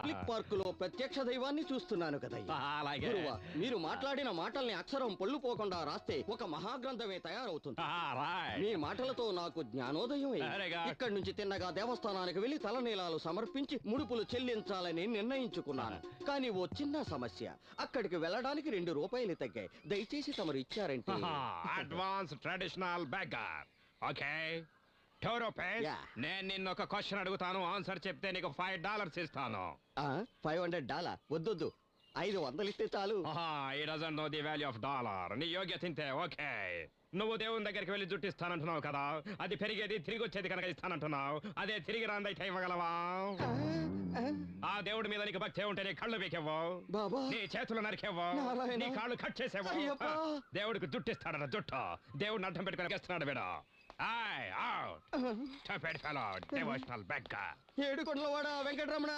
Public park లో ప్రత్యక్ష దైవాన్ని చూస్తున్నాను కదయ్యా. అలాగే గురువా, మీరు మాట్లాడిన మాటల్ని అక్షరం పొల్లు పోకుండా రాస్తే ఒక మహాగ్రంథమే తయారవుతుంది. మీ మాటలతో నాకు జ్ఞానోదయం సరేగా. ఇక్కడి నుంచి తిన్నగా దేవస్థానానికి వెళ్లి తలనీలాలు సమర్పించి ముడుపులు చెల్లించాలని నిర్ణయించుకున్నాను. కానీ ఓ చిన్న సమస్య, అక్కడికి వెళ్ళడానికి 2 రూపాయలు తగ్గాయి. దయచేసి తమరు ఇచ్చారంటే. Advance traditional beggar. Okay 2 rupees. Yeah. నేను నిన్ను ఒక క్వశ్చన్ అడుగుతాను, ఆన్సర్ చెప్తే నీకు $5 ఇస్తాను. $500 వద్దొద్దు, 500 ఇస్తే చాలు. ఈ doesn't know the value of dollar. నీ యోగ్యత ఇంతే. ఓకే, నువ్వు దేవుని దగ్గరికి వెళ్ళి జుట్టు ఇస్తానంటున్నావు కదా, అది పెరిగేది తిరిగి వచ్చేది కనుక ఇస్తానంటున్నావు. అదే తిరిగి రాందైతే ఇవ్వగలవా? ఆ దేవుడి మీద నీకు భక్తి ఉంటే నీ కళ్ళు పీకెవ్వు, బాబా, నీ చేతులు నరికెవ్వు, నారాయణ. నీ కాళ్ళు కట్ చేసేవు. అయ్యప్పా. దేవుడికి జుట్టు ఇస్తాడట, జుట్టు. దేవుడిని అడ్డం పెట్టుకుని గెస్తున్నాడు వీడు. Stupid fellow, devotional beggar. ఏడుకొండలవాడ వెంకటరమణ.